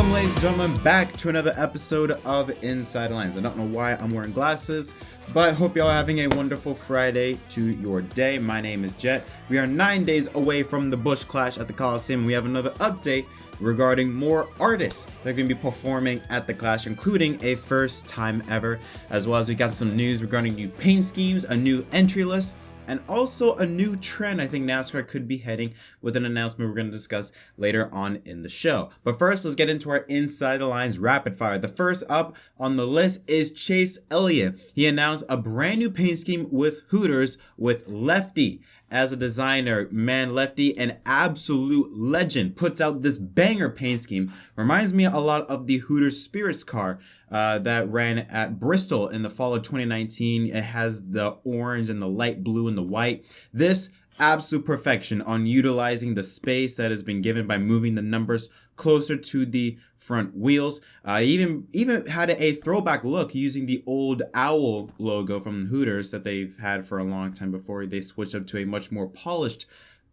Welcome, ladies and gentlemen, back to another episode of Inside the Lines. I don't know why I'm wearing glasses, but hope y'all are having a wonderful Friday to your day. My name is Jet. We are 9 days away from the Busch Clash at the Coliseum. We have another update regarding more artists that are going to be performing at the Clash, including a first time ever, as well as we got some news regarding new paint schemes, a new entry list, and also a new trend I think NASCAR could be heading with an announcement we're going to discuss later on in the show. But first, let's get into our Inside the Lines rapid fire. The first up on the list is Chase Elliott. He announced a brand new paint scheme with Hooters with Lefty as a designer. Man, Lefty, an absolute legend, puts out this banger paint scheme. Reminds me a lot of the Hooters Spirits car that ran at Bristol in the fall of 2019. It has the orange and the light blue and the white. This absolute perfection on utilizing the space that has been given by moving the numbers closer to the front wheels. Even had a throwback look using the old owl logo from Hooters that they've had for a long time before they switched up to a much more polished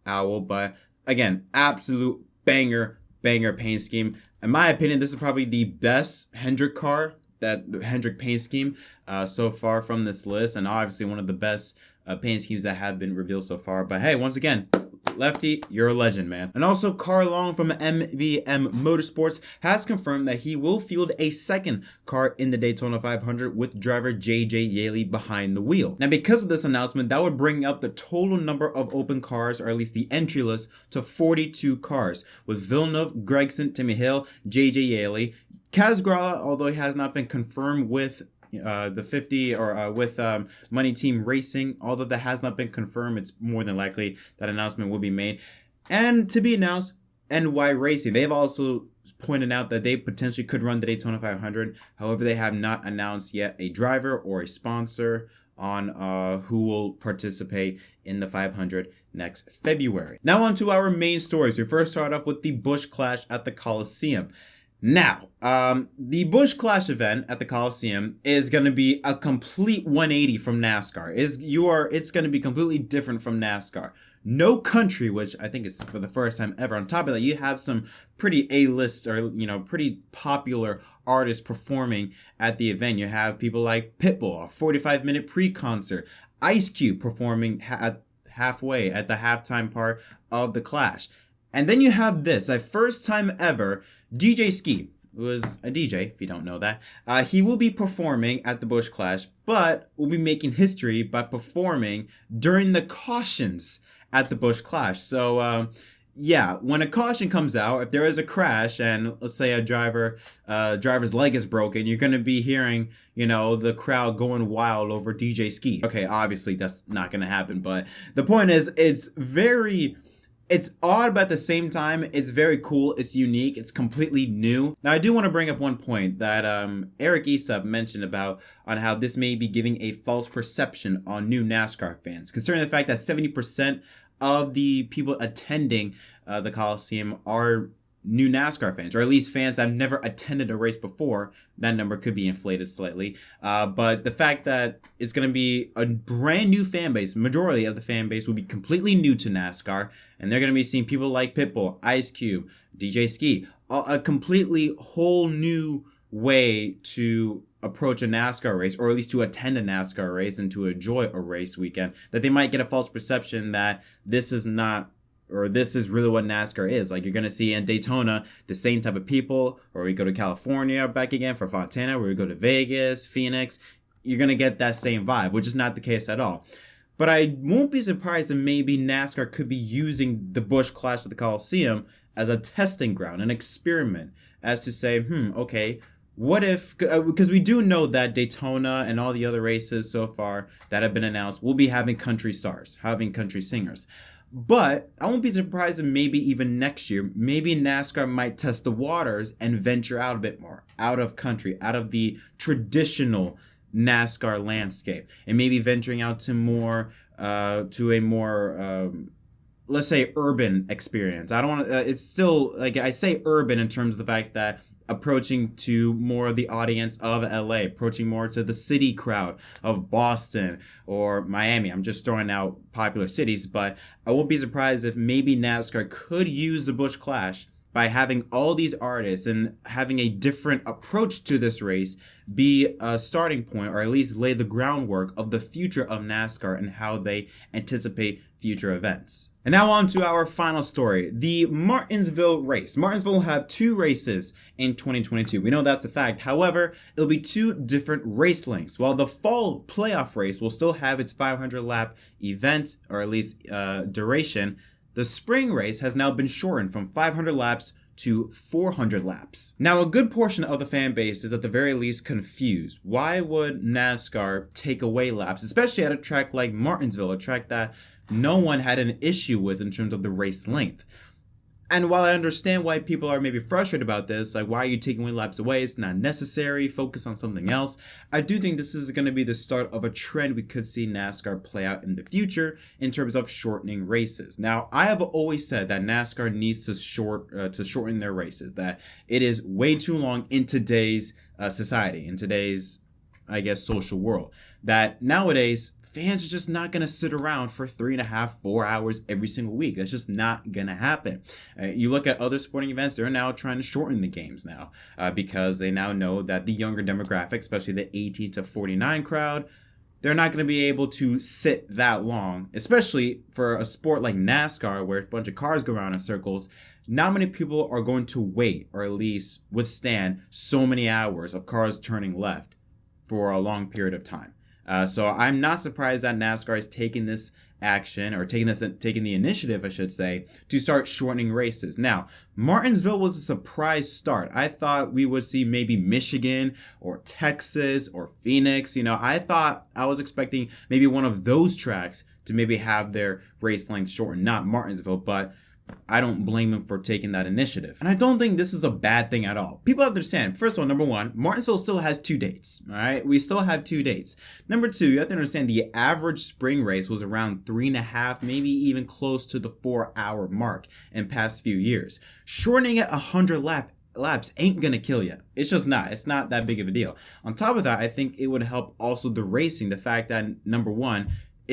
owl. But again, absolute banger paint scheme. In my opinion, this is probably the best Hendrick paint scheme so far from this list, and obviously one of the best paint schemes that have been revealed so far. But hey, once again, Lefty, you're a legend, man. And also, Carl Long from MVM Motorsports has confirmed that he will field a second car in the Daytona 500 with driver 𝙍𝙍𝙍𝙍 behind the wheel. Now, because of this announcement, that would bring up the total number of open cars, or at least the entry list, to 42 cars, with Villeneuve, Gragson, Timmy Hill, 𝙍𝙍𝙍𝙍, Kaz Grala, although he has not been confirmed with the 50 or with Money Team Racing, although that has not been confirmed, it's more than likely that announcement will be made. And to be announced, NY Racing. They've also pointed out that they potentially could run the Daytona 500. However, they have not announced yet a driver or a sponsor on who will participate in the 500 next February. Now on to our main stories. We first start off with the Busch Clash at the Coliseum. Now, the Busch Clash event at the Coliseum is going to be a complete 180 from NASCAR. It's going to be completely different from NASCAR. No country, which I think is for the first time ever. On top of that, you have some pretty A-list or, pretty popular artists performing at the event. You have people like Pitbull, a 45-minute pre-concert, Ice Cube performing halfway at the halftime part of the Clash. And then you have this, a first time ever, DJ Skee, who is a DJ, if you don't know that. He will be performing at the Busch Clash, but will be making history by performing during the cautions at the Busch Clash. So, yeah, when a caution comes out, if there is a crash and let's say a driver's leg is broken, you're going to be hearing, the crowd going wild over DJ Skee. Okay, obviously that's not going to happen, but the point is it's odd, but at the same time, it's very cool, it's unique, it's completely new. Now, I do want to bring up one point that 𝙁𝙁𝙍𝙍 mentioned about on how this may be giving a false perception on new NASCAR fans, considering the fact that 70% of the people attending the Coliseum are new NASCAR fans, or at least fans that have never attended a race before. That number could be inflated slightly. But the fact that it's going to be a brand new fan base, majority of the fan base will be completely new to NASCAR, and they're going to be seeing people like Pitbull, Ice Cube, DJ Skee, a completely whole new way to approach a NASCAR race, or at least to attend a NASCAR race and to enjoy a race weekend, that they might get a false perception that this is really what NASCAR is. Like, you're going to see in Daytona the same type of people, or we go to California back again for Fontana, where we go to Vegas, Phoenix, you're going to get that same vibe, which is not the case at all. But I won't be surprised if maybe NASCAR could be using the Busch Clash at the Coliseum as a testing ground, an experiment, as to say, okay, what if, because we do know that Daytona and all the other races so far that have been announced will be having country stars, having country singers. But I won't be surprised if maybe even next year, maybe NASCAR might test the waters and venture out a bit more, out of country, out of the traditional NASCAR landscape, and maybe venturing out to a more let's say urban experience. I don't want to, it's still, like, I say urban in terms of the fact that approaching to more of the audience of LA, approaching more to the city crowd of Boston or Miami. I'm just throwing out popular cities, but I won't be surprised if maybe NASCAR could use the Busch Clash by having all these artists and having a different approach to this race be a starting point, or at least lay the groundwork of the future of NASCAR and how they anticipate future events. And now on to our final story, the Martinsville race. Martinsville will have 2 races in 2022. We know that's a fact. However, it'll be 2 different race lengths. While the fall playoff race will still have its 500 lap event, or at least duration, the spring race has now been shortened from 500 laps to 400 laps. Now, a good portion of the fan base is at the very least confused. Why would NASCAR take away laps, especially at a track like Martinsville, a track that no one had an issue with in terms of the race length? And while I understand why people are maybe frustrated about this, like, why are you taking laps away? It's not necessary. Focus on something else. I do think this is going to be the start of a trend we could see NASCAR play out in the future in terms of shortening races. Now, I have always said that NASCAR needs to shorten their races, that it is way too long in today's society, in today's, I guess, social world, that nowadays fans are just not going to sit around for 3.5, 4 hours every single week. That's just not going to happen. You look at other sporting events, they're now trying to shorten the games now because they now know that the younger demographic, especially the 18 to 49 crowd, they're not going to be able to sit that long, especially for a sport like NASCAR where a bunch of cars go around in circles. Not many people are going to wait, or at least withstand, so many hours of cars turning left for a long period of time. So I'm not surprised that NASCAR is taking this action, or taking the initiative, I should say, to start shortening races. Now, Martinsville was a surprise start. I thought we would see maybe Michigan or Texas or Phoenix. I was expecting maybe one of those tracks to maybe have their race length shortened, not Martinsville, but I don't blame him for taking that initiative. And I don't think this is a bad thing at all. People understand. First of all, number one, Martinsville still has 2 dates. All right. We still have 2 dates. Number 2, you have to understand the average spring race was around 3.5, maybe even close to the 4-hour mark in past few years. Shortening it 100 laps ain't gonna kill you. It's just not. It's not that big of a deal. On top of that, I think it would help also the racing. The fact that, number one,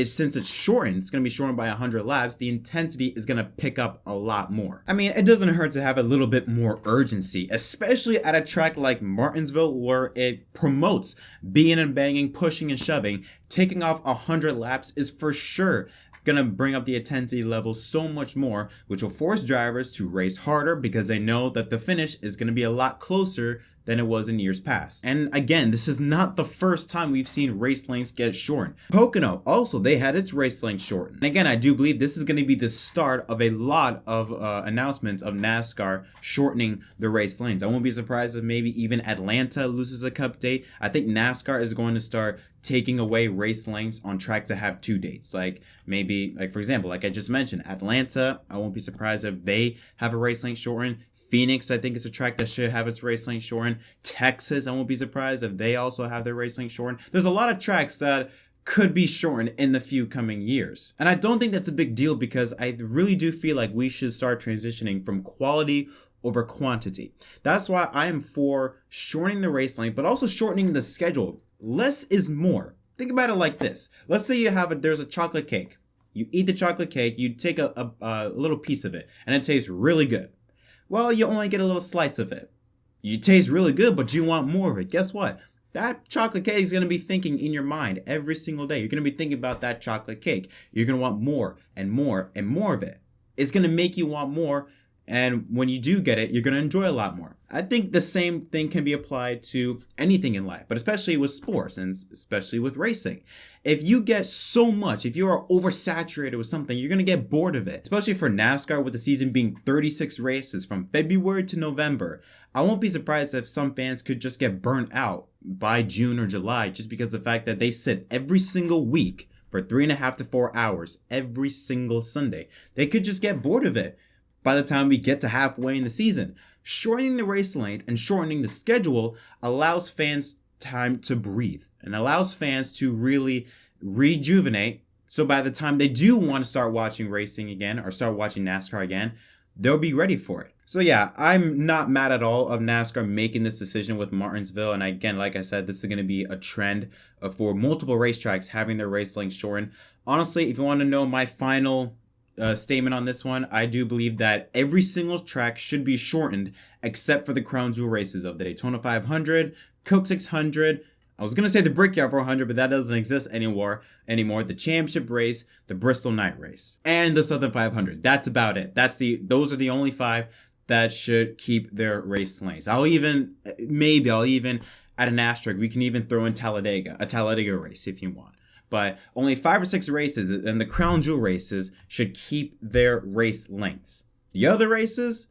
since it's shortened, it's going to be shortened by 100 laps, the intensity is going to pick up a lot more. I mean, it doesn't hurt to have a little bit more urgency, especially at a track like Martinsville where it promotes being and banging, pushing and shoving. Taking off 100 laps is for sure going to bring up the intensity level so much more, which will force drivers to race harder because they know that the finish is going to be a lot closer than it was in years past. And again, this is not the first time we've seen race lengths get shortened. Pocono, also, they had its race length shortened. And again, I do believe this is going to be the start of a lot of announcements of NASCAR shortening the race lengths. I won't be surprised if maybe even Atlanta loses a cup date. I think NASCAR is going to start taking away race lengths on tracks that have 2 dates. Like maybe, for example, like I just mentioned, Atlanta, I won't be surprised if they have a race length shortened. Phoenix, I think, is a track that should have its race length shortened. Texas, I won't be surprised if they also have their race length shortened. There's a lot of tracks that could be shortened in the few coming years. And I don't think that's a big deal because I really do feel like we should start transitioning from quality over quantity. That's why I am for shortening the race length, but also shortening the schedule. Less is more. Think about it like this. Let's say there's a chocolate cake. You eat the chocolate cake, you take a little piece of it, and it tastes really good. Well, you only get a little slice of it. You taste really good, but you want more of it. Guess what? That chocolate cake is going to be thinking in your mind every single day. You're going to be thinking about that chocolate cake. You're going to want more and more and more of it. It's going to make you want more. And when you do get it, you're going to enjoy a lot more. I think the same thing can be applied to anything in life, but especially with sports and especially with racing. If you get so much, if you are oversaturated with something, you're going to get bored of it. Especially for NASCAR, with the season being 36 races from February to November. I won't be surprised if some fans could just get burnt out by June or July just because of the fact that they sit every single week for 3.5 to 4 hours every single Sunday. They could just get bored of it by the time we get to halfway in the season. Shortening the race length and shortening the schedule allows fans time to breathe and allows fans to really rejuvenate. So by the time they do want to start watching racing again or start watching NASCAR again, they'll be ready for it. So yeah, I'm not mad at all of NASCAR making this decision with Martinsville. And again, like I said, this is going to be a trend for multiple racetracks having their race length shortened. Honestly, if you want to know my final statement on this one. I do believe that every single track should be shortened except for the crown jewel races of the Daytona 500, Coke 600. I was gonna say the Brickyard 400, but that doesn't exist anymore. The championship race, the Bristol night race, and the Southern 500. That's about it. Those are the only 5 that should keep their race lanes. I'll even add an asterisk. We can even throw in a Talladega race if you want. But only 5 or 6 races, and the crown jewel races, should keep their race lengths. The other races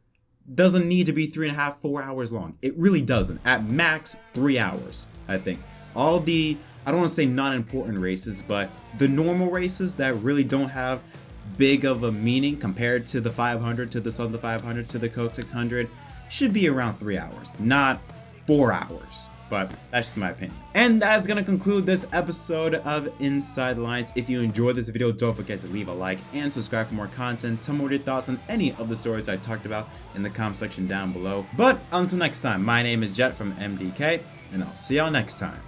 doesn't need to be 3.5, 4 hours long. It really doesn't. At max, 3 hours, I think. All the, I don't want to say non-important races, but the normal races that really don't have big of a meaning compared to the 500, to the Southern 500, to the Coke 600, should be around 3 hours, not 4 hours. But that's just my opinion. And that is going to conclude this episode of Inside the Lines. If you enjoyed this video, don't forget to leave a like and subscribe for more content. Tell me what your thoughts on any of the stories I talked about in the comment section down below. But until next time, my name is Jett from MDK, and I'll see y'all next time.